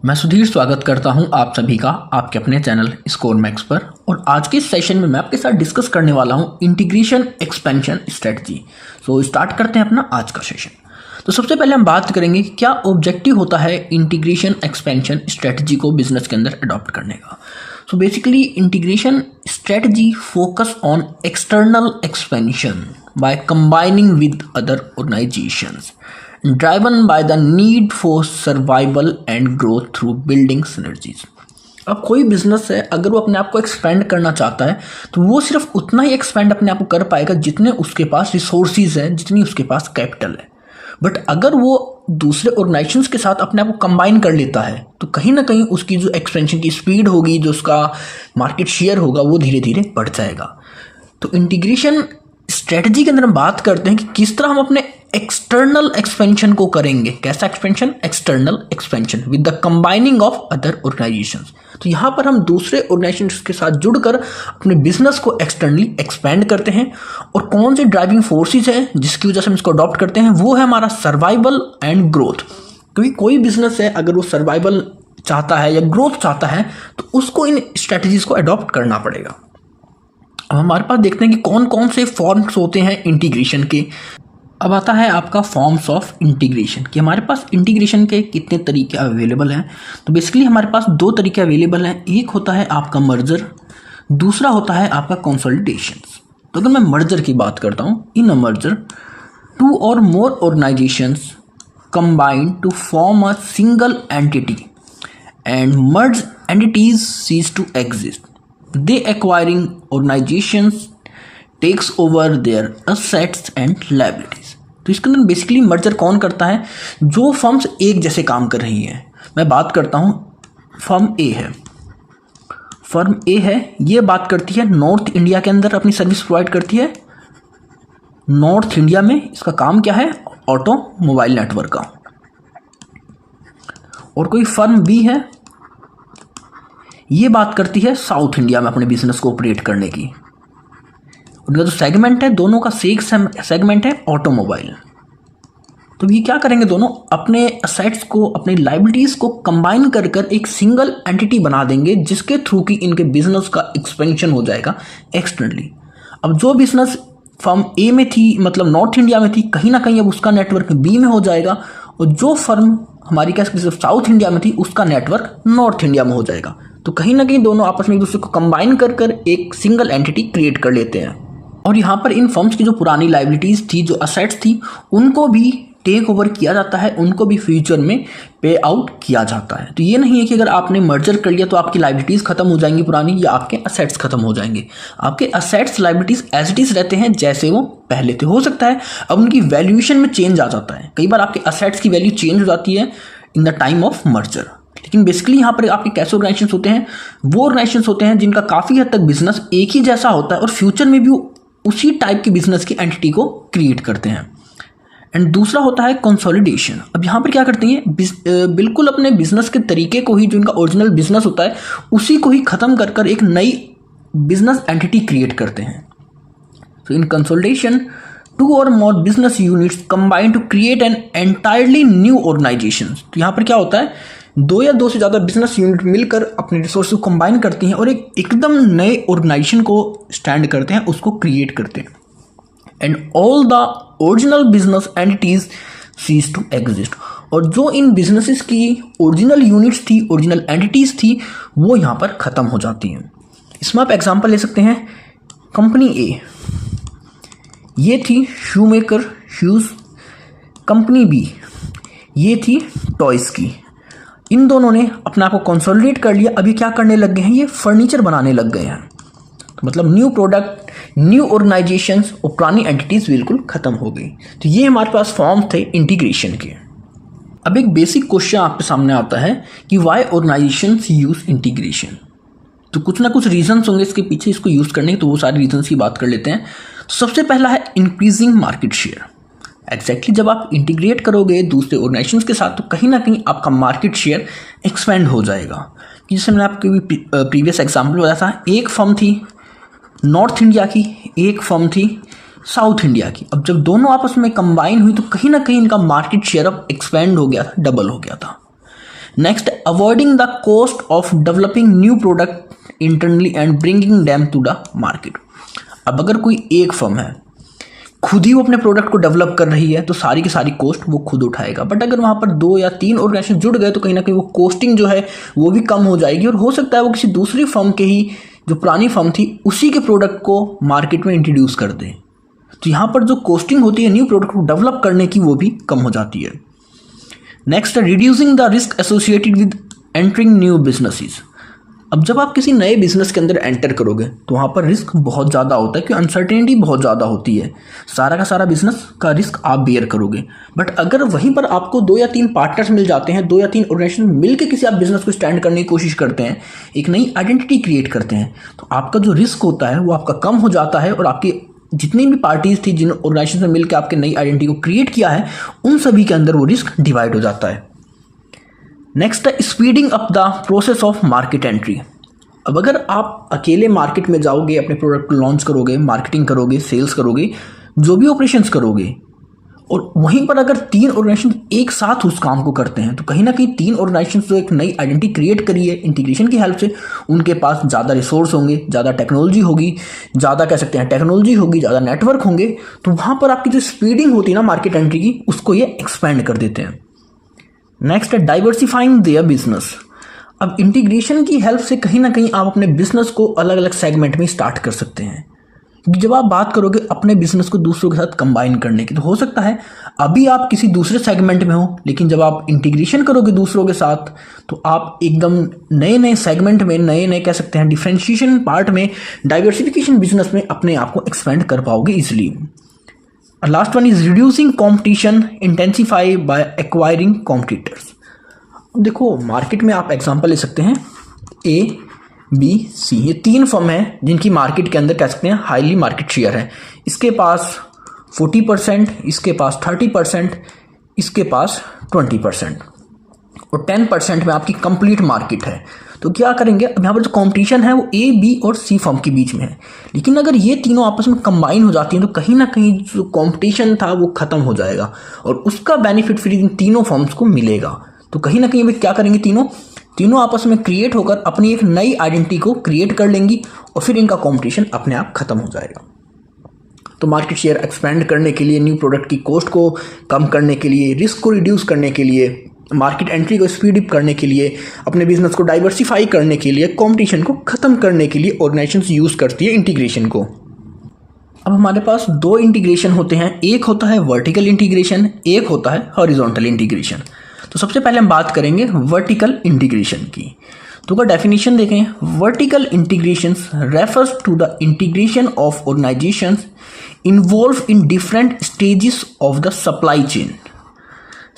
मैं सुधीर स्वागत करता हूं आप सभी का आपके अपने चैनल स्कोर मैक्स पर। और आज के इस सेशन में मैं आपके साथ डिस्कस करने वाला हूं integration expansion strategy. So start करते हैं अपना आज का सेशन। तो सबसे पहले हम बात करेंगे क्या ऑब्जेक्टिव होता है इंटीग्रेशन एक्सपेंशन स्ट्रेटजी को बिजनेस के अंदर अडॉप्ट करने का। So basically integration strategy focus on external expansion by combining with other organisations driven by the need for survival and growth through building synergies। अब कोई बिजनेस है, अगर वो अपने आप को एक्सपेंड करना चाहता है तो वो सिर्फ उतना ही एक्सपेंड अपने आप को कर पाएगा जितने उसके पास रिसोर्सेज हैं, जितनी उसके पास कैपिटल है। बट अगर वो दूसरे ऑर्गेनाइजेशंस के साथ अपने आप को कंबाइन कर लेता है तो कहीं ना कहीं उसकी जो एक्सपेंशन की स्पीड होगी, जो उसका मार्केट शेयर होगा, वो धीरे धीरे बढ़ जाएगा। तो इंटीग्रेशन स्ट्रेटजी के अंदर हम बात करते हैं कि किस तरह हम अपने एक्सटर्नल एक्सपेंशन को करेंगे। कैसा expansion? External expansion with the combining of other organisations. तो यहाँ पर हम दूसरे ऑर्गेनाइजेशंस के साथ जुड़कर अपने बिजनेस को एक्सटर्नली एक्सपेंड करते हैं। और कौन से ड्राइविंग फोर्सेस हैं जिसकी वजह से हम इसको अडॉप्ट करते हैं, वो है हमारा सर्वाइवल एंड ग्रोथ। क्योंकि कोई बिजनेस है, अगर वो सर्वाइवल चाहता है या ग्रोथ चाहता है तो उसको इन स्ट्रेटजीज को अडॉप्ट करना पड़ेगा। अब हमारे पास देखते हैं कि कौन कौन से फॉर्म्स होते हैं इंटीग्रेशन के। अब आता है आपका फॉर्म्स ऑफ इंटीग्रेशन कि हमारे पास इंटीग्रेशन के कितने तरीके अवेलेबल हैं। तो बेसिकली हमारे पास दो तरीके अवेलेबल हैं। एक होता है आपका मर्जर, दूसरा होता है आपका कंसोलिडेशन। तो अगर मैं मर्जर की बात करता हूँ, इन अ merger two or more organizations combine to form a single entity and merge entities cease to exist. They acquiring organizations takes over their assets and liabilities। तो इसके अंदर बेसिकली मर्जर कौन करता है? जो फर्म्स एक जैसे काम कर रही हैं। मैं बात करता हूँ फर्म ए है, फर्म ए है, ये बात करती है नॉर्थ इंडिया के अंदर अपनी सर्विस प्रोवाइड करती है। नॉर्थ इंडिया में इसका काम क्या है? ऑटोमोबाइल नेटवर्क का। और कोई फर्म बी है, ये बात करती है साउथ इंडिया में अपने बिजनेस को ऑपरेट करने की। उनका जो सेगमेंट है, दोनों का सेगमेंट है ऑटोमोबाइल। तो ये क्या करेंगे? दोनों अपने असेट्स को, अपने लाइबिलिटीज को कंबाइन कर कर एक सिंगल एंटिटी बना देंगे जिसके थ्रू की इनके बिजनेस का एक्सपेंशन हो जाएगा एक्सटर्नली। अब जो बिजनेस फर्म ए में थी, मतलब नॉर्थ इंडिया में थी, कहीं ना कहीं अब उसका नेटवर्क बी में हो जाएगा। और जो फर्म हमारी क्या साउथ इंडिया में थी, उसका नेटवर्क नॉर्थ इंडिया में हो जाएगा। तो कहीं ना कहीं दोनों आपस में एक दूसरे को कंबाइन कर कर एक सिंगल एंटिटी क्रिएट कर लेते हैं। और यहाँ पर इन फर्म्स की जो पुरानी लाइबिलिटीज थी, जो असेट्स थी, उनको भी टेक ओवर किया जाता है, उनको भी फ्यूचर में पे आउट किया जाता है। तो ये नहीं है कि अगर आपने मर्जर कर लिया तो आपकी लाइबिलिटीज खत्म हो जाएंगी पुरानी, या आपके असेट्स खत्म हो जाएंगे। आपके assets liabilities as it is रहते हैं जैसे वो पहले थे। हो सकता है अब उनकी वैल्यूएशन में चेंज आ जाता है। कई बार आपके असेट्स की वैल्यू चेंज हो जाती है in the time of merger. लेकिन बेसिकली यहाँ पर आपके कैसे ऑर्गेनाइजेशंस होते हैं? वो ऑर्गेनाइजेशंस होते हैं जिनका काफ़ी हद तक बिजनेस एक ही जैसा होता है और फ्यूचर में भी उसी टाइप की बिजनेस की एंटिटी को क्रिएट करते हैं। एंड दूसरा होता है कंसोलिडेशन। अब यहाँ पर क्या करते हैं? बिल्कुल अपने बिजनेस के तरीके को ही, जो इनका ओरिजिनल बिजनेस होता है, उसी को ही खत्म कर कर एक नई बिजनेस एंटिटी क्रिएट करते हैं। तो इन consolidation two or more business units combine to create an entirely new organization. तो यहाँ पर क्या होता है? दो या दो से ज़्यादा बिजनेस यूनिट मिलकर अपने रिसोर्स को कंबाइन करती हैं और एक एकदम नए ऑर्गेनाइजेशन को स्टैंड करते हैं, उसको क्रिएट करते हैं। And all the original business entities cease to exist. और जो इन बिजनेसेस की ओरिजिनल यूनिट्स थी, ओरिजिनल एंटिटीज थी, वो यहाँ पर ख़त्म हो जाती हैं। इसमें आप एग्जाम्पल ले सकते हैं। कंपनी ए, ये थी shoe maker shoes. Company B, ये थी टॉयज़ की। इन दोनों ने अपने आप को कंसोलिडेट कर लिया। अभी क्या करने लग गए हैं? ये फर्नीचर बनाने लग गए हैं। तो मतलब न्यू प्रोडक्ट, न्यू ऑर्गेनाइजेशंस और पुरानी एंटिटीज बिल्कुल खत्म हो गई। तो ये हमारे पास फॉर्म थे इंटीग्रेशन के। अब एक बेसिक क्वेश्चन आपके सामने आता है कि वाई ऑर्गेनाइजेशंस यूज इंटीग्रेशन। तो कुछ ना कुछ रीजंस होंगे इसके पीछे इसको यूज करने के, तो वो सारे रीजंस की बात कर लेते हैं। तो सबसे पहला है इंक्रीजिंग मार्केट शेयर। एग्जैक्टली जब आप इंटीग्रेट करोगे दूसरे ऑर्गेनाइजेशंस के साथ तो कहीं ना कहीं आपका मार्केट शेयर एक्सपेंड हो जाएगा। कि जैसे मैंने आपके भी प्रीवियस एग्जांपल बताया था, एक फर्म थी नॉर्थ इंडिया की, एक फर्म थी साउथ इंडिया की। अब जब दोनों आपस में कंबाइन हुई तो कहीं ना कहीं इनका मार्केट शेयर अब एक्सपेंड हो गया था, डबल हो गया था। Next, avoiding the cost of developing new product internally and bringing them to the market. अब अगर कोई एक फर्म है खुद ही वो अपने प्रोडक्ट को डेवलप कर रही है तो सारी की सारी कॉस्ट वो खुद उठाएगा, बट अगर वहाँ पर 2 या 3 ऑर्गेनाइजेशन जुड़ गए तो कहीं ना कहीं वो कॉस्टिंग जो है वो भी कम हो जाएगी और हो सकता है वो किसी दूसरी फर्म के ही जो पुरानी फर्म थी उसी के प्रोडक्ट को मार्केट में इंट्रोड्यूस कर दे। तो यहाँ पर जो कॉस्टिंग होती है न्यू प्रोडक्ट को डेवलप करने की वो भी कम हो जाती है। Next, reducing the risk associated with entering new businesses. अब जब आप किसी नए बिजनेस के अंदर एंटर करोगे तो वहाँ पर रिस्क बहुत ज़्यादा होता है क्योंकि अनसर्टेनिटी बहुत ज़्यादा होती है, सारा का सारा बिजनेस का रिस्क आप बेयर करोगे। बट अगर वहीं पर आपको 2 या 3 पार्टनर्स मिल जाते हैं, 2 या 3 ऑर्गेनाइजेशन मिलकर किसी आप बिजनेस को स्टैंड करने की कोशिश करते हैं, एक नई आइडेंटिटी क्रिएट करते हैं, तो आपका जो रिस्क होता है वो आपका कम हो जाता है और आपकी जितनी भी पार्टीज थी जिन ऑर्गेनाइजेशन से मिलकर आपके नई आइडेंटिटी को क्रिएट किया है उन सभी के अंदर वो रिस्क डिवाइड हो जाता है। नेक्स्ट है speeding up the process of market entry. अब अगर आप अकेले मार्केट में जाओगे, अपने प्रोडक्ट को लॉन्च करोगे, मार्केटिंग करोगे, सेल्स करोगे, जो भी ऑपरेशंस करोगे, और वहीं पर अगर 3 ऑर्गेनाइजेशन एक साथ उस काम को करते हैं तो कहीं ना कहीं 3 ऑर्गेनाइजेशन जो एक नई आइडेंटिटी क्रिएट करी है इंटीग्रेशन की हेल्प से, उनके पास ज़्यादा रिसोर्स होंगे, ज़्यादा टेक्नोलॉजी होगी, ज़्यादा कह सकते हैं टेक्नोलॉजी होगी, ज़्यादा नेटवर्क होंगे, तो वहाँ पर आपकी जो स्पीडिंग होती है ना मार्केट एंट्री की उसको ये एक्सपेंड कर देते हैं। नेक्स्ट है डाइवर्सिफाइंग देयर बिजनेस। अब इंटीग्रेशन की हेल्प से कहीं ना कहीं आप अपने बिजनेस को अलग अलग सेगमेंट में स्टार्ट कर सकते हैं। जब आप बात करोगे अपने बिजनेस को दूसरों के साथ कंबाइन करने की तो हो सकता है अभी आप किसी दूसरे सेगमेंट में हो, लेकिन जब आप इंटीग्रेशन करोगे दूसरों के साथ तो आप एकदम नए नए सेगमेंट में, नए नए कह सकते हैं डिफरेंशिएशन पार्ट में, डाइवर्सिफिकेशन बिजनेस में अपने आप को एक्सपेंड कर पाओगे easily. Last one is reducing competition intensify by acquiring competitors. देखो मार्केट में आप एग्जांपल ले सकते हैं A, B, C, ये 3 फर्म हैं जिनकी मार्केट के अंदर कह सकते हैं हाईली मार्केट शेयर है। इसके पास 40%, इसके पास 30%, इसके पास 20% और 10% में आपकी कंप्लीट मार्केट है। तो क्या करेंगे, अब यहाँ पर जो कंपटीशन है वो A, B और C फर्म के बीच में है, लेकिन अगर ये तीनों आपस में कंबाइन हो जाती हैं तो कहीं ना कहीं जो कंपटीशन था वो खत्म हो जाएगा और उसका बेनिफिट फिर इन तीनों फर्म्स को मिलेगा। तो कहीं ना कहीं वे क्या करेंगे, तीनों आपस में क्रिएट होकर अपनी एक नई आइडेंटिटी को क्रिएट कर लेंगी और फिर इनका कंपटीशन अपने आप खत्म हो जाएगा। तो मार्केट शेयर एक्सपेंड करने के लिए, न्यू प्रोडक्ट की कॉस्ट को कम करने के लिए, रिस्क को रिड्यूस करने के लिए, मार्केट एंट्री को स्पीड अप करने के लिए, अपने बिजनेस को डाइवर्सिफाई करने के लिए, कंपटीशन को खत्म करने के लिए ऑर्गेनाइजेशंस यूज करती है इंटीग्रेशन को। अब हमारे पास 2 इंटीग्रेशन होते हैं, एक होता है वर्टिकल इंटीग्रेशन, एक होता है हॉरिजॉन्टल इंटीग्रेशन। तो सबसे पहले हम बात करेंगे वर्टिकल इंटीग्रेशन की। तो अगर डेफिनेशन देखें, vertical integrations refers to the integration of organisations involve in different stages of the supply chain.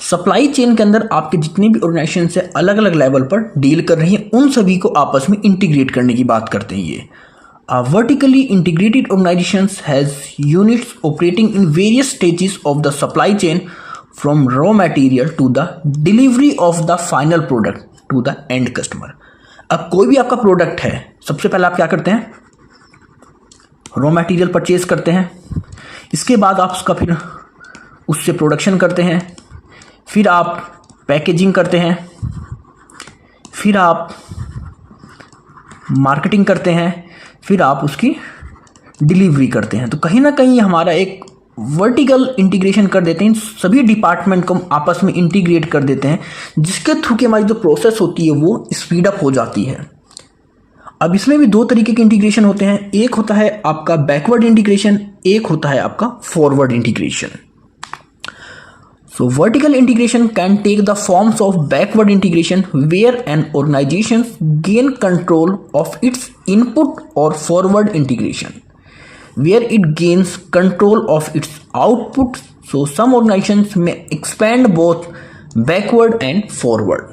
Supply chain के अंदर आपके जितने भी ऑर्गेनाइजेशन से अलग अलग लेवल पर डील कर रही हैं उन सभी को आपस में इंटीग्रेट करने की बात करते हैं ये। Vertically integrated organizations has units operating in various stages of the supply chain from raw material to the delivery of the final product to the end customer। अब कोई भी आपका प्रोडक्ट है, सबसे पहले आप क्या करते हैं, रॉ मटेरियल परचेज करते हैं, इसके बाद आप उसका फिर उससे प्रोडक्शन करते हैं, फिर आप पैकेजिंग करते हैं, फिर आप मार्केटिंग करते हैं, फिर आप उसकी डिलीवरी करते हैं। तो कहीं ना कहीं हमारा एक वर्टिकल इंटीग्रेशन कर देते हैं, सभी डिपार्टमेंट को आपस में इंटीग्रेट कर देते हैं, जिसके थ्रू की हमारी जो प्रोसेस होती है वो स्पीड अप हो जाती है। अब इसमें भी 2 तरीके के इंटीग्रेशन होते हैं, एक होता है आपका बैकवर्ड इंटीग्रेशन, एक होता है आपका forward integration. So vertical integration can take the forms of backward integration where an organization gain control of its input or forward integration where it gains control of its output. So some organizations may expand both backward and forward.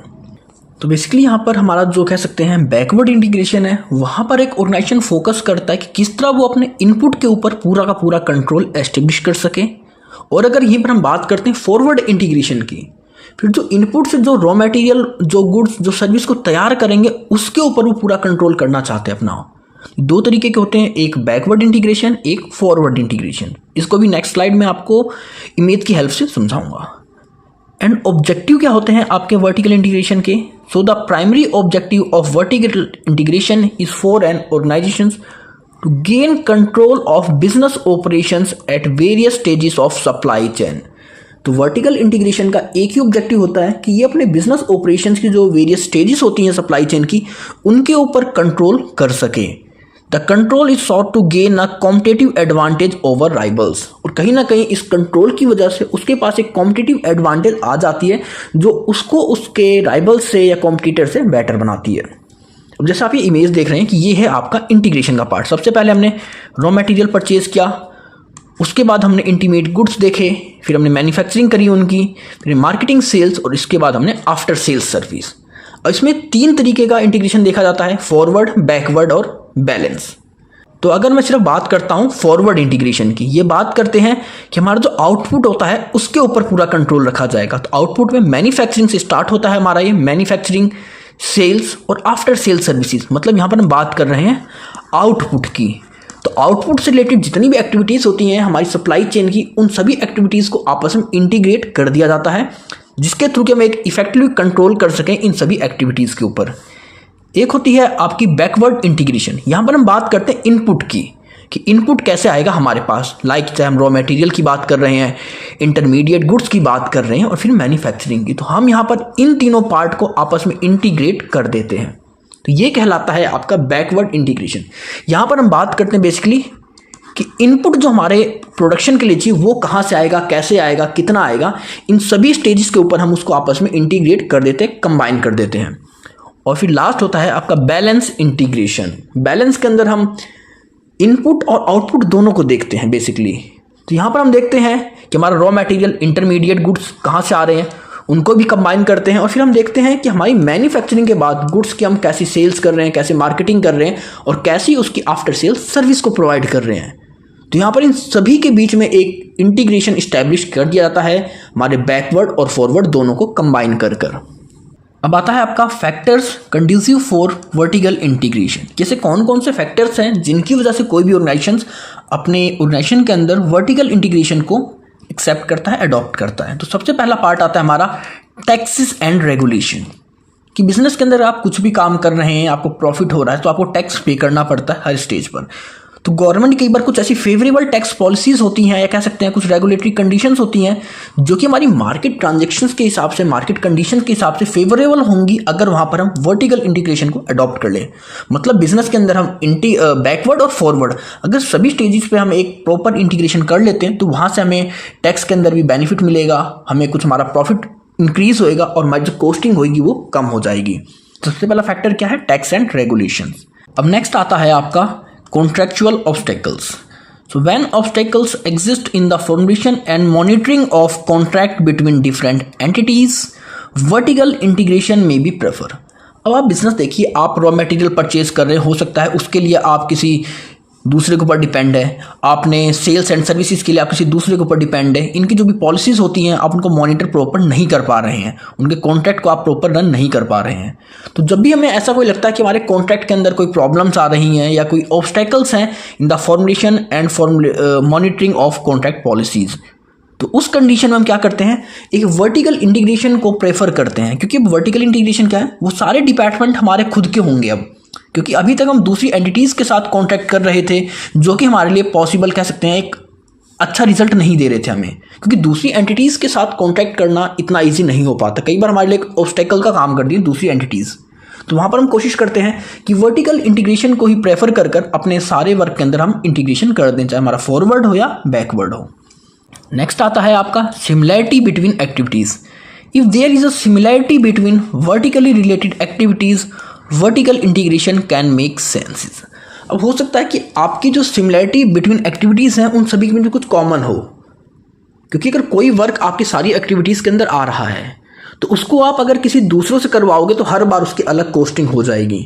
तो basically यहाँ पर हमारा जो कह सकते हैं backward integration है, वहाँ पर एक ऑर्गेनाइजेशन फोकस करता है कि किस तरह वो अपने इनपुट के ऊपर पूरा का पूरा कंट्रोल एस्टेब्लिश कर सके। और अगर यहीं पर हम बात करते हैं फॉरवर्ड इंटीग्रेशन की, फिर जो इनपुट से जो रॉ मटेरियल, जो गुड्स, जो सर्विस को तैयार करेंगे उसके ऊपर वो पूरा कंट्रोल करना चाहते हैं अपना। 2 तरीके के होते हैं, एक बैकवर्ड इंटीग्रेशन, एक फॉरवर्ड इंटीग्रेशन। इसको भी नेक्स्ट स्लाइड में आपको इमेज की हेल्प से समझाऊंगा। एंड ऑब्जेक्टिव क्या होते हैं आपके वर्टिकल इंटीग्रेशन के? So the primary objective of vertical integration is for an organisation to gain control of business operations at various stages of supply chain. तो वर्टिकल इंटीग्रेशन का एक ही ऑब्जेक्टिव होता है कि ये अपने बिजनेस ऑपरेशंस की जो वेरियस स्टेजेस होती हैं सप्लाई चेन की, उनके ऊपर कंट्रोल कर सके। The control is sought to gain a competitive advantage over rivals. और कहीं ना कहीं इस कंट्रोल की वजह से उसके पास एक कॉम्पिटिटिव एडवांटेज आ जाती है जो उसको उसके राइवल्स से या कॉम्पिटिटर से बेटर बनाती है। अब जैसे आप ये इमेज देख रहे हैं कि ये है आपका इंटीग्रेशन का पार्ट। सबसे पहले हमने रॉ मटेरियल परचेज किया, उसके बाद हमने इंटीमेट गुड्स देखे, फिर हमने मैन्युफैक्चरिंग करी उनकी, फिर मार्केटिंग सेल्स, और इसके बाद हमने आफ्टर सेल्स सर्विस। और इसमें 3 तरीके का इंटीग्रेशन देखा जाता है, फॉरवर्ड, बैकवर्ड और बैलेंस। तो अगर मैं सिर्फ बात करता हूं फॉरवर्ड इंटीग्रेशन की, ये बात करते हैं कि हमारा जो आउटपुट होता है उसके ऊपर पूरा कंट्रोल रखा जाएगा। तो आउटपुट में मैन्युफैक्चरिंग से स्टार्ट होता है हमारा ये मैन्युफैक्चरिंग, सेल्स और आफ्टर सेल्स सर्विसेज। मतलब यहाँ पर हम बात कर रहे हैं आउटपुट की। तो आउटपुट से रिलेटेड जितनी भी एक्टिविटीज़ होती हैं हमारी सप्लाई चेन की, उन सभी एक्टिविटीज़ को आपस में इंटीग्रेट कर दिया जाता है, जिसके थ्रू कि हम एक इफेक्टिवली कंट्रोल कर सकें इन सभी एक्टिविटीज़ के ऊपर। एक होती है आपकी बैकवर्ड इंटीग्रेशन। यहाँ पर हम बात करते हैं इनपुट की, कि इनपुट कैसे आएगा हमारे पास, चाहे हम रॉ मटेरियल की बात कर रहे हैं, इंटरमीडिएट गुड्स की बात कर रहे हैं, और फिर मैन्युफैक्चरिंग की। तो हम यहाँ पर इन तीनों पार्ट को आपस में इंटीग्रेट कर देते हैं। तो ये कहलाता है आपका बैकवर्ड इंटीग्रेशन। यहाँ पर हम बात करते हैं बेसिकली कि इनपुट जो हमारे प्रोडक्शन के लिए चाहिए वो कहाँ से आएगा, कैसे आएगा, कितना आएगा, इन सभी स्टेजेस के ऊपर हम उसको आपस में इंटीग्रेट कर देते हैं, कंबाइन कर देते हैं। और फिर लास्ट होता है आपका बैलेंस इंटीग्रेशन। बैलेंस के अंदर हम इनपुट और आउटपुट दोनों को देखते हैं बेसिकली। तो यहाँ पर हम देखते हैं कि हमारा रॉ मटेरियल, इंटरमीडिएट गुड्स कहाँ से आ रहे हैं, उनको भी कंबाइन करते हैं। और फिर हम देखते हैं कि हमारी मैन्युफैक्चरिंग के बाद गुड्स की हम कैसी सेल्स कर रहे हैं, कैसे मार्केटिंग कर रहे हैं, और कैसी उसकी आफ्टर सेल्स सर्विस को प्रोवाइड कर रहे हैं। तो यहाँ पर इन सभी के बीच में एक इंटीग्रेशन इस्टेब्लिश कर दिया जाता है हमारे बैकवर्ड और फॉरवर्ड दोनों को कंबाइन कर कर। अब आता है आपका factors conducive for vertical integration. जैसे कौन कौन से फैक्टर्स हैं जिनकी वजह से कोई भी ऑर्गेनाइजेशन अपने ऑर्गेनाइजेशन के अंदर वर्टिकल इंटीग्रेशन को एक्सेप्ट करता है, अडॉप्ट करता है। तो सबसे पहला पार्ट आता है हमारा टैक्सेस एंड रेगुलेशन। कि बिजनेस के अंदर आप कुछ भी काम कर रहे हैं, आपको प्रॉफिट हो रहा है, तो आपको टैक्स पे करना पड़ता है हर स्टेज पर। तो गवर्नमेंट कई बार कुछ ऐसी फेवरेबल टैक्स पॉलिसीज़ होती हैं, या कह सकते हैं कुछ रेगुलेटरी कंडीशंस होती हैं जो कि हमारी मार्केट ट्रांजैक्शंस के हिसाब से, मार्केट कंडीशंस के हिसाब से फेवरेबल होंगी अगर वहाँ पर हम वर्टिकल इंटीग्रेशन को अडॉप्ट कर लें। मतलब बिजनेस के अंदर हम बैकवर्ड और फॉरवर्ड अगर सभी स्टेजेस पे हम एक प्रॉपर इंटीग्रेशन कर लेते हैं, तो वहाँ से हमें टैक्स के अंदर भी बेनिफिट मिलेगा, हमें कुछ हमारा प्रॉफिट इंक्रीज होएगा और हमारी जो कॉस्टिंग होगी वो कम हो जाएगी। सबसे पहला फैक्टर क्या है? Tax and regulation. अब नेक्स्ट आता है आपका contractual obstacles. So when obstacles exist in the formulation and monitoring of contract between different entities, vertical integration may be prefer. अब आप बिजनेस देखिए, आप रॉ मटेरियल परचेज कर रहे हो सकता है उसके लिए आप किसी दूसरे के ऊपर डिपेंड है, आपने सेल्स एंड सर्विसेज के लिए आप किसी दूसरे के ऊपर डिपेंड है। इनकी जो भी पॉलिसीज़ होती हैं आप उनको मॉनिटर प्रॉपर नहीं कर पा रहे हैं, उनके कॉन्ट्रैक्ट को आप प्रॉपर रन नहीं कर पा रहे हैं। तो जब भी हमें ऐसा कोई लगता है कि हमारे कॉन्ट्रैक्ट के अंदर कोई प्रॉब्लम्स आ रही हैं या कोई ऑब्स्टेकल्स हैं in the formulation and monitoring of contract policies, तो उस कंडीशन में हम क्या करते हैं, एक वर्टिकल इंटीग्रेशन को प्रेफर करते हैं। क्योंकि वर्टिकल इंटीग्रेशन क्या है, वो सारे डिपार्टमेंट हमारे खुद के होंगे अब, क्योंकि अभी तक हम दूसरी एंटिटीज़ के साथ कॉन्टैक्ट कर रहे थे जो कि हमारे लिए पॉसिबल कह सकते हैं एक अच्छा रिजल्ट नहीं दे रहे थे हमें, क्योंकि दूसरी एंटिटीज़ के साथ कॉन्टैक्ट करना इतना इजी नहीं हो पाता। कई बार हमारे लिए एक ऑब्स्टेकल का काम कर दी दूसरी एंटिटीज़। तो वहाँ पर हम कोशिश करते हैं कि वर्टिकल इंटीग्रेशन को ही प्रेफर कर कर अपने सारे वर्क के अंदर हम इंटीग्रेशन कर दें, चाहे हमारा फॉरवर्ड हो या बैकवर्ड हो। नेक्स्ट आता है आपका similarity between activities. If there is a similarity between vertically related activities, vertical integration can make sense. अब हो सकता है कि आपकी जो सिमिलैरिटी बिटवीन एक्टिविटीज़ हैं उन सभी के बीच कुछ कॉमन हो, क्योंकि अगर कोई वर्क आपकी सारी एक्टिविटीज़ के अंदर आ रहा है तो उसको आप अगर किसी दूसरों से करवाओगे तो हर बार उसकी अलग कॉस्टिंग हो जाएगी।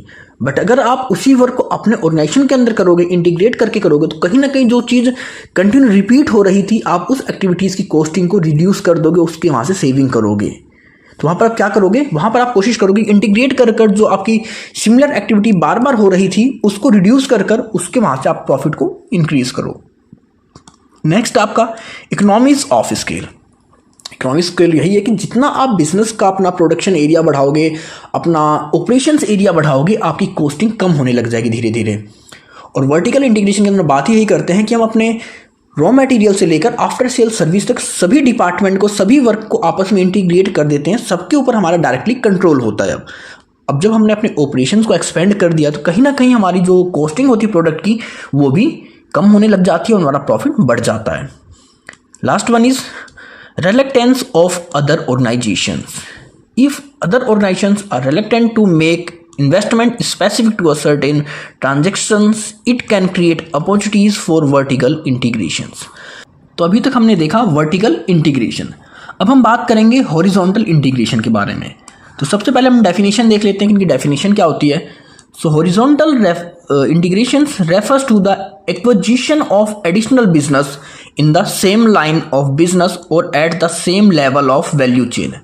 बट अगर आप उसी वर्क को अपने ऑर्गेनाइजेशन के अंदर करोगे, इंटीग्रेट करके करोगे, तो कहीं ना कहीं जो चीज़ कंटिन्यू रिपीट हो रही थी आप उस एक्टिविटीज़ की कॉस्टिंग को रिड्यूस कर दोगे, उसके वहाँ से सेविंग करोगे। तो वहाँ पर आप क्या करोगे, वहाँ पर आप कोशिश करोगे इंटीग्रेट कर कर जो आपकी सिमिलर एक्टिविटी बार बार हो रही थी उसको रिड्यूस कर कर उसके वहाँ से आप प्रॉफिट को इंक्रीज करो। नेक्स्ट आपका economies of scale. Economic scale यही है कि जितना आप बिजनेस का अपना प्रोडक्शन एरिया बढ़ाओगे, अपना ऑपरेशंस एरिया बढ़ाओगे, आपकी कॉस्टिंग कम होने लग जाएगी धीरे धीरे। और वर्टिकल इंटीग्रेशन के अंदर बात यही करते हैं कि हम अपने रॉ मटेरियल से लेकर आफ्टर सेल सर्विस तक सभी डिपार्टमेंट को, सभी वर्क को आपस में इंटीग्रेट कर देते हैं, सबके ऊपर हमारा डायरेक्टली कंट्रोल होता है। अब जब हमने अपने ऑपरेशंस को एक्सपेंड कर दिया तो कहीं ना कहीं हमारी जो कॉस्टिंग होती है प्रोडक्ट की वो भी कम होने लग जाती है और हमारा प्रॉफिट बढ़ जाता है। Last one is reluctance of other organizations. If other organizations are reluctant to make investment specific to a certain transactions, it can create opportunities for vertical integrations. तो अभी तक हमने देखा वर्टिकल इंटीग्रेशन। अब हम बात करेंगे हॉरिजॉन्टल इंटीग्रेशन के बारे में। तो सबसे पहले हम डेफिनेशन देख लेते हैं कि इनकी डेफिनेशन क्या होती है। So horizontal integrations refers to the acquisition of additional business in the same line of business or at the same level of value chain.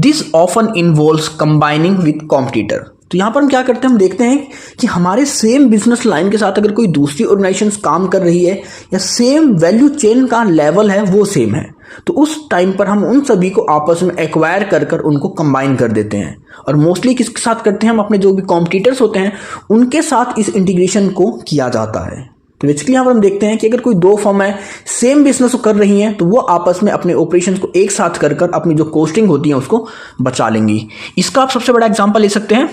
This often involves combining with competitor. तो यहाँ पर हम क्या करते हैं, हम देखते हैं कि हमारे सेम बिजनेस लाइन के साथ अगर कोई दूसरी ऑर्गेनाइजेशन काम कर रही है या सेम वैल्यू चेन का लेवल है वो सेम है, तो उस टाइम पर हम उन सभी को आपस में एक्वायर कर कर उनको कंबाइन कर देते हैं। और मोस्टली किसके साथ करते हैं, हम अपने जो भी कॉम्पिटिटर्स होते हैं उनके साथ इस इंटीग्रेशन को किया जाता है। तो बेसिकली यहाँ पर हम देखते हैं कि अगर कोई दो फर्म है सेम बिजनेस को कर रही हैं तो वो आपस में अपने ऑपरेशंस को एक साथ कर कर अपनी जो कॉस्टिंग होती है उसको बचा लेंगी। इसका आप सबसे बड़ा एग्जांपल ले सकते हैं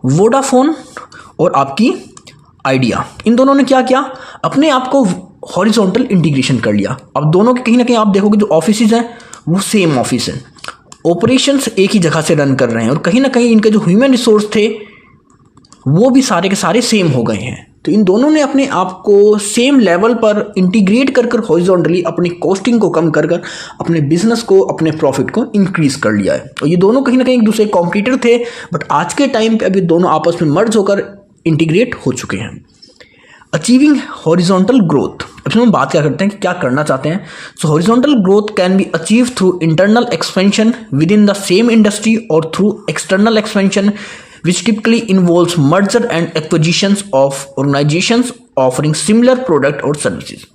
वोडाफोन और आपकी आइडिया। इन दोनों ने क्या किया, अपने आप को हॉरिजॉन्टल इंटीग्रेशन कर लिया। अब दोनों के कहीं ना कहीं आप देखोगे जो ऑफिसेज हैं वो सेम ऑफिस हैं, ऑपरेशंस एक ही जगह से रन कर रहे हैं और कहीं ना कहीं इनके जो ह्यूमन रिसोर्स थे वो भी सारे के सारे सेम हो गए हैं। तो इन दोनों ने अपने आप को सेम लेवल पर इंटीग्रेट कर कर हॉरिजॉन्टली अपनी कॉस्टिंग को कम कर कर अपने बिजनेस को, अपने प्रॉफिट को इंक्रीज कर लिया है। और ये दोनों कहीं ना कहीं एक दूसरे कॉम्पिटिटर थे, बट आज के टाइम पे अभी दोनों आपस में मर्ज होकर इंटीग्रेट हो चुके हैं। अचीविंग हॉरिजॉन्टल ग्रोथ, अब हम बात क्या करते हैं कि क्या करना चाहते हैं। So horizontal growth can be achieve through internal expansion within the same industry or through external expansion which typically involves merger and acquisitions of organizations offering similar product और services।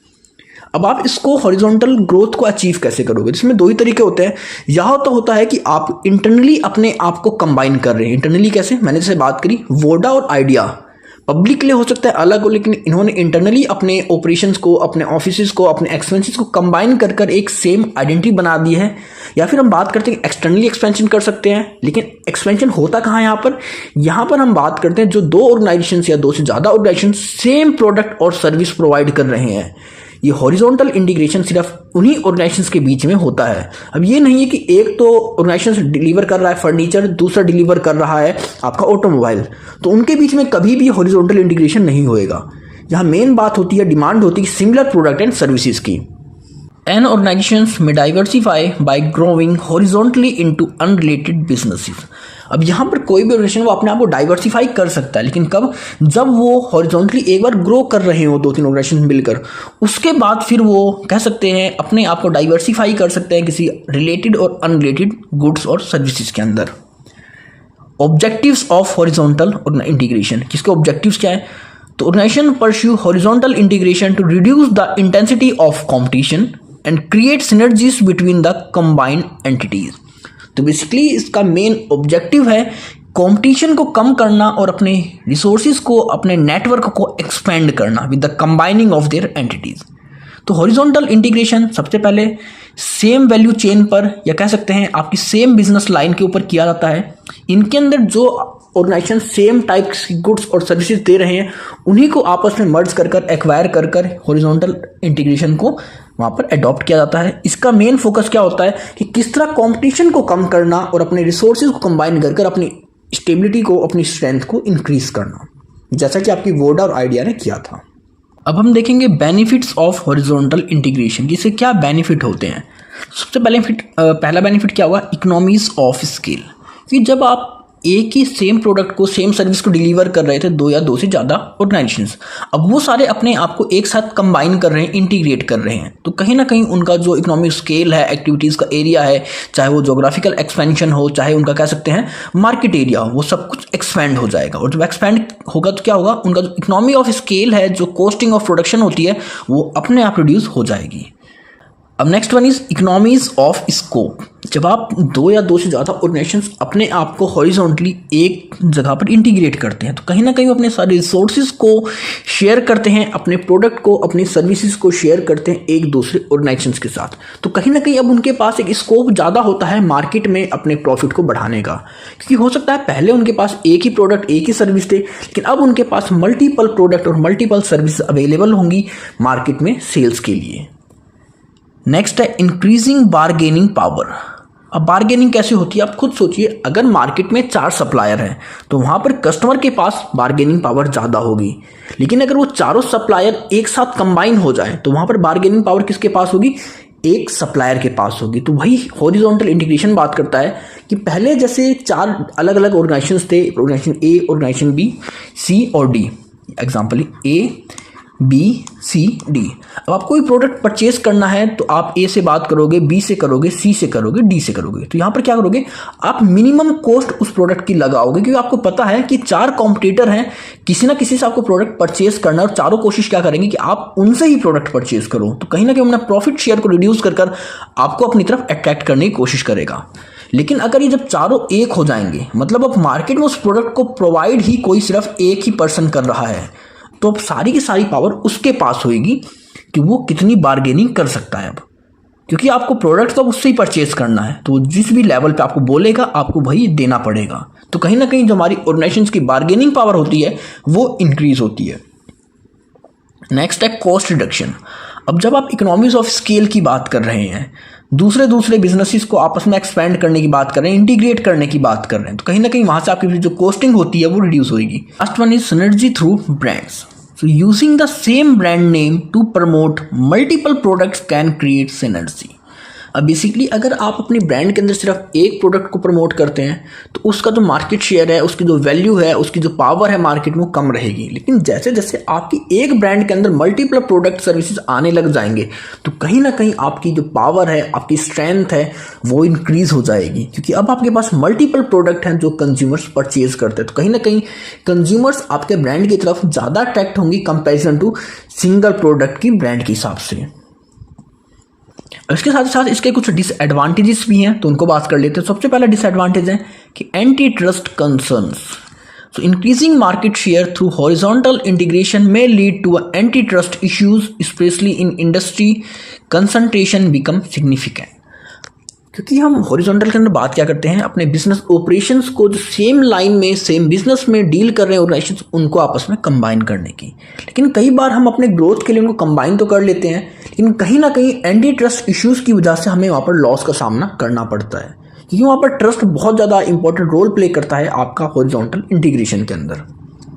अब आप इसको हॉरिजॉन्टल ग्रोथ को achieve कैसे करोगे, जिसमें दो ही तरीके होते हैं। यह तो होता है कि आप इंटरनली अपने आप को कंबाइन कर रहे हैं। इंटरनली कैसे, मैंने जैसे बात करी वोडा और आइडिया पब्लिक के लिए हो सकता है अलग हो, लेकिन इन्होंने इंटरनली अपने ऑपरेशंस को, अपने ऑफिसेज को, अपने एक्सपेंसेस को कंबाइन कर कर एक सेम आइडेंटिटी बना दी है। या फिर हम बात करते हैं एक्सटर्नली एक्सपेंशन कर सकते हैं, लेकिन एक्सपेंशन होता कहाँ है यहाँ पर हम बात करते हैं जो दो ऑर्गेनाइजेशंस या दो से ज़्यादा ऑर्गेनाइजेशन सेम प्रोडक्ट और सर्विस प्रोवाइड कर रहे हैं। ये हॉरिजॉन्टल इंटीग्रेशन सिर्फ उन्हीं ऑर्गेनाइजेशंस के बीच में होता है। अब ये नहीं है कि एक तो ऑर्गेनाइजेशन डिलीवर कर रहा है फर्नीचर, दूसरा डिलीवर कर रहा है आपका ऑटोमोबाइल, तो उनके बीच में कभी भी हॉरिजॉन्टल इंटीग्रेशन नहीं होएगा। यहाँ मेन बात होती है, डिमांड होती है सिमिलर प्रोडक्ट एंड सर्विसेज की। An organizations may diversify by growing horizontally into unrelated businesses। अब यहाँ पर कोई भी ऑर्गेनाइजेशन वो अपने आप को डाइवर्सिफाई कर सकता है, लेकिन कब, जब वो हॉरिजॉन्टली एक बार ग्रो कर रहे हो दो तीन ऑर्गेनाइजेशन मिलकर, उसके बाद फिर वो कह सकते हैं अपने आप को डाइवर्सिफाई कर सकते हैं किसी रिलेटेड और अनरिलेटेड गुड्स और सर्विसेज के अंदर। ऑब्जेक्टिव्स ऑफ हॉरिजॉन्टल इंटीग्रेशन, किसके ऑब्जेक्टिव्स क्या है, तो organisation pursue horizontal integration to reduce the intensity of competition and create synergies between the combined entities. तो बेसिकली इसका मेन ऑब्जेक्टिव है कंपटीशन को कम करना और अपने रिसोर्सेज को, अपने नेटवर्क को एक्सपेंड करना with the combining of their entities. तो हॉरिजॉन्टल इंटीग्रेशन सबसे पहले सेम वैल्यू चेन पर या कह सकते हैं आपकी सेम बिजनेस लाइन के ऊपर किया जाता है। इनके अंदर जो ऑर्गेनाइजेशन सेम टाइप्स की गुड्स और सर्विसेज दे रहे हैं उन्हीं को आपस में मर्ज कर कर एक्वायर कर कर हॉरिजॉन्टल इंटीग्रेशन को वहाँ पर अडॉप्ट किया जाता है। इसका मेन फोकस क्या होता है कि किस तरह कंपटीशन को कम करना और अपने रिसोर्सेज को कंबाइन कर कर अपनी स्टेबिलिटी को, अपनी स्ट्रेंथ को इंक्रीज करना, जैसा कि आपकी वोडा और आइडिया ने किया था। अब हम देखेंगे बेनिफिट्स ऑफ हॉरिजॉन्टल इंटीग्रेशन, जिससे क्या बेनिफिट होते हैं। सबसे पहला बेनिफिट क्या हुआ, इकोनॉमीज ऑफ स्केल। कि जब आप एक ही सेम प्रोडक्ट को, सेम सर्विस को डिलीवर कर रहे थे दो या दो से ज़्यादा ऑर्गेनाइजेशंस, अब वो सारे अपने आप को एक साथ कंबाइन कर रहे हैं, इंटीग्रेट कर रहे हैं, तो कहीं ना कहीं उनका जो इकोनॉमिक स्केल है, एक्टिविटीज़ का एरिया है, चाहे वो जोग्राफिकल एक्सपेंशन हो, चाहे उनका कह सकते हैं मार्केट एरिया हो, वो सब कुछ एक्सपेंड हो जाएगा। और जब एक्सपेंड होगा तो क्या होगा, उनका जो इकोनॉमी ऑफ स्केल है, जो कॉस्टिंग ऑफ प्रोडक्शन होती है, वो अपने आप रिड्यूस हो जाएगी। अब next one is economies of scope. जब आप दो या दो से ज़्यादा ऑर्गेनाइजेशंस अपने आप को हॉरिजॉन्टली एक जगह पर इंटीग्रेट करते हैं तो कहीं ना कहीं वो अपने सारे रिसोर्सेज को शेयर करते हैं, अपने प्रोडक्ट को, अपनी सर्विसेज को शेयर करते हैं एक दूसरे ऑर्गेनाइजेशंस के साथ। तो कहीं ना कहीं अब उनके पास एक स्कोप ज़्यादा होता है मार्केट में अपने प्रॉफिट को बढ़ाने का, क्योंकि हो सकता है पहले उनके पास एक ही प्रोडक्ट, एक ही सर्विस थे, लेकिन अब उनके पास मल्टीपल प्रोडक्ट और मल्टीपल सर्विस अवेलेबल होंगी मार्केट में सेल्स के लिए। नेक्स्ट है इंक्रीजिंग बार्गेनिंग पावर। अब बार्गेनिंग कैसे होती है आप खुद सोचिए। अगर मार्केट में 4 सप्लायर हैं तो वहाँ पर कस्टमर के पास बार्गेनिंग पावर ज़्यादा होगी, लेकिन अगर वो चारों सप्लायर एक साथ कंबाइन हो जाएं तो वहाँ पर बार्गेनिंग पावर किसके पास होगी? एक सप्लायर के पास होगी। तो वही हॉरिजॉन्टल इंटीग्रेशन बात करता है कि पहले जैसे 4 अलग अलग ऑर्गेनाइजेशंस थे, ऑर्गेनाइजेशन ए, ऑर्गेनाइजेशन बी, सी और डी। एग्जाम्पल ए, बी, सी, डी। अब आपको कोई प्रोडक्ट परचेज करना है तो आप ए से बात करोगे, बी से करोगे, सी से करोगे, डी से करोगे। तो यहाँ पर क्या करोगे? आप मिनिमम कॉस्ट उस प्रोडक्ट की लगाओगे, क्योंकि आपको पता है कि 4 कॉम्पिटिटर हैं, किसी ना किसी से आपको प्रोडक्ट परचेज करना है और चारों कोशिश क्या करेंगे कि आप उनसे ही प्रोडक्ट परचेज करो। तो कहीं ना कहीं अपना प्रॉफिट शेयर को रिड्यूस कर आपको अपनी तरफ अट्रैक्ट करने की कोशिश करेगा। लेकिन अगर ये जब चारों एक हो जाएंगे, मतलब अब मार्केट में उस प्रोडक्ट को प्रोवाइड ही कोई सिर्फ एक ही पर्सन कर रहा है, तो अब सारी की सारी पावर उसके पास होगी कि वो कितनी बार्गेनिंग कर सकता है। अब क्योंकि आपको प्रोडक्ट तो उससे ही परचेज करना है, तो जिस भी लेवल पे आपको बोलेगा आपको वही देना पड़ेगा। तो कहीं ना कहीं जो हमारी ऑर्गेनाइजेशंस की बार्गेनिंग पावर होती है वो इंक्रीज होती है। नेक्स्ट है कॉस्ट रिडक्शन। अब जब आप इकोनॉमीज ऑफ स्केल की बात कर रहे हैं, दूसरे बिजनेसेस को आपस में एक्सपेंड करने की बात कर रहे हैं, इंटीग्रेट करने की बात कर रहे हैं, तो कहीं ना कहीं वहां से आपकी जो कॉस्टिंग होती है वो रिड्यूस होगी। Last one is synergy through brands. So using the same brand name to promote multiple products can create synergy. अब बेसिकली अगर आप अपनी ब्रांड के अंदर सिर्फ एक प्रोडक्ट को प्रमोट करते हैं तो उसका जो मार्केट शेयर है, उसकी जो वैल्यू है, उसकी जो पावर है मार्केट में वो कम रहेगी। लेकिन जैसे जैसे आपकी एक ब्रांड के अंदर मल्टीपल प्रोडक्ट सर्विसेज आने लग जाएंगे तो कहीं ना कहीं आपकी जो पावर है, आपकी स्ट्रेंथ है वो इंक्रीज हो जाएगी, क्योंकि अब आपके पास मल्टीपल प्रोडक्ट हैं जो कंज्यूमर्स परचेज करते हैं। तो कहीं ना कहीं कंज्यूमर्स आपके ब्रांड की तरफ ज़्यादा अट्रैक्ट होंगी कंपेरिजन टू सिंगल प्रोडक्ट की ब्रांड के हिसाब से। इसके साथ साथ इसके कुछ डिसएडवांटेजेस भी हैं, तो उनको बात कर लेते हैं। सबसे पहला डिसएडवांटेज है कि anti trust concerns. So increasing market share through horizontal integration may lead to anti trust issues, especially in industry concentration become significant. क्योंकि हम हॉरिजॉन्टल के अंदर बात क्या करते हैं, अपने बिजनेस ऑपरेशंस को जो सेम लाइन में, सेम बिजनेस में डील कर रहे हैं ऑर्गेनाइजेशंस, उनको आपस में कंबाइन करने की। लेकिन कई बार हम अपने ग्रोथ के लिए उनको कंबाइन तो कर लेते हैं, लेकिन कहीं ना कहीं एंटी ट्रस्ट इश्यूज की वजह से हमें वहाँ पर लॉस का सामना करना पड़ता है, क्योंकि वहाँ पर ट्रस्ट बहुत ज़्यादा इंपॉर्टेंट रोल प्ले करता है आपका हॉरिजॉन्टल इंटीग्रेशन के अंदर।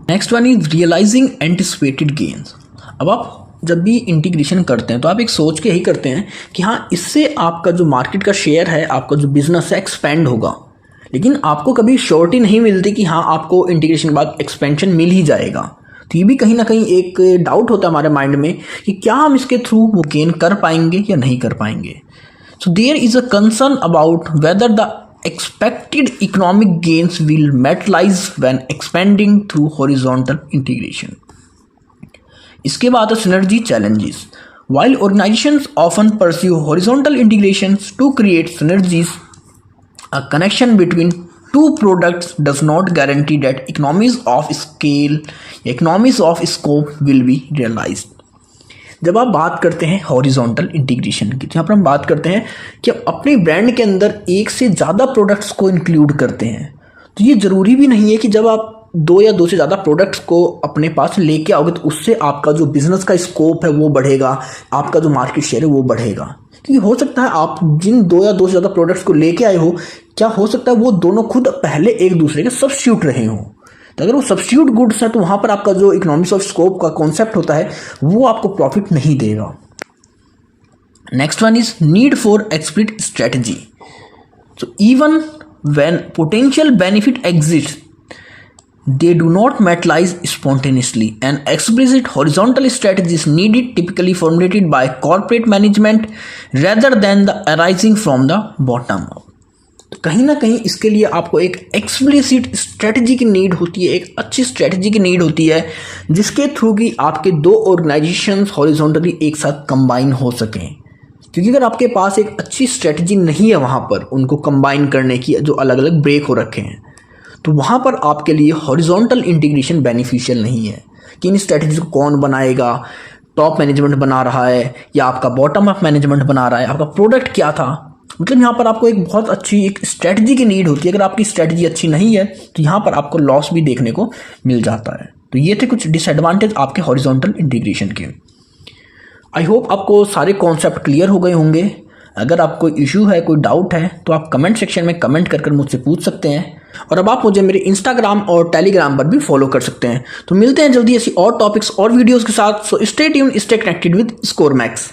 Next one is realising anticipated gains. अब आप जब भी इंटीग्रेशन करते हैं तो आप एक सोच के ही करते हैं कि हाँ, इससे आपका जो मार्केट का शेयर है, आपका जो बिजनेस है एक्सपेंड होगा, लेकिन आपको कभी श्योरिटी नहीं मिलती कि हाँ आपको इंटीग्रेशन के बाद एक्सपेंशन मिल ही जाएगा। तो ये भी कहीं ना कहीं एक डाउट होता है हमारे माइंड में कि क्या हम इसके थ्रू वो गेन कर पाएंगे या नहीं कर पाएंगे। So there is a concern about whether the expected economic gains will materialize when expanding through horizontal integration. इसके बाद synergy challenges. While organizations often pursue horizontal integrations to create synergies, a connection between two products does not guarantee that economies of scale, economies of scope will be realized. जब आप बात करते हैं horizontal integration की, तो यहाँ पर हम बात करते हैं कि आप अपने ब्रांड के अंदर एक से ज़्यादा प्रोडक्ट्स को इंक्लूड करते हैं। तो ये ज़रूरी भी नहीं है कि जब आप 2 या 2 से ज़्यादा प्रोडक्ट्स को अपने पास लेके आओगे तो उससे आपका जो बिजनेस का स्कोप है वो बढ़ेगा, आपका जो मार्केट शेयर है वो बढ़ेगा। क्योंकि हो सकता है आप जिन 2 या 2 से ज़्यादा प्रोडक्ट्स को लेके आए हो, क्या हो सकता है वो दोनों खुद पहले एक दूसरे के सब्स्टिट्यूट रहे हों। तो अगर वो सब्स्टिट्यूट गुड्स है तो वहाँ पर आपका जो इकोनॉमिक्स ऑफ स्कोप का कॉन्सेप्ट होता है वो आपको प्रॉफिट नहीं देगा। Next one is need for explicit strategy. So even when potential benefit exist, they do not materialize spontaneously. An explicit horizontal strategy is needed, typically formulated by corporate management rather than the arising from the bottom up. तो कहीं ना कहीं इसके लिए आपको एक explicit strategy की need होती है, एक अच्छी स्ट्रेटजी की नीड होती है जिसके थ्रू कि आपके 2 ऑर्गेनाइजेशंस हॉरिजॉन्टली एक साथ कंबाइन हो सकें। क्योंकि अगर आपके पास एक अच्छी स्ट्रेटजी नहीं है वहाँ पर उनको कंबाइन करने की, जो अलग अलग ब्रेक हो रखे हैं, तो वहाँ पर आपके लिए हॉरिजॉन्टल इंटीग्रेशन बेनिफिशियल नहीं है कि इन स्ट्रेटजीज को कौन बनाएगा, टॉप मैनेजमेंट बना रहा है या आपका बॉटम अप मैनेजमेंट बना रहा है, आपका प्रोडक्ट क्या था। मतलब यहाँ पर आपको एक बहुत अच्छी एक स्ट्रेटजी की नीड होती है। अगर आपकी स्ट्रेटजी अच्छी नहीं है तो यहाँ पर आपको लॉस भी देखने को मिल जाता है। तो ये थे कुछ डिसएडवांटेज आपके हॉरिजॉन्टल इंटीग्रेशन के। आई होप आपको सारे कॉन्सेप्ट क्लियर हो गए होंगे। अगर आपको कोई इशू है, कोई डाउट है, तो आप कमेंट सेक्शन में कमेंट कर मुझसे पूछ सकते हैं। और अब आप मुझे मेरे इंस्टाग्राम और टेलीग्राम पर भी फॉलो कर सकते हैं। तो मिलते हैं जल्दी ऐसी और टॉपिक्स और वीडियोस के साथ। So stay tuned, stay connected with score max.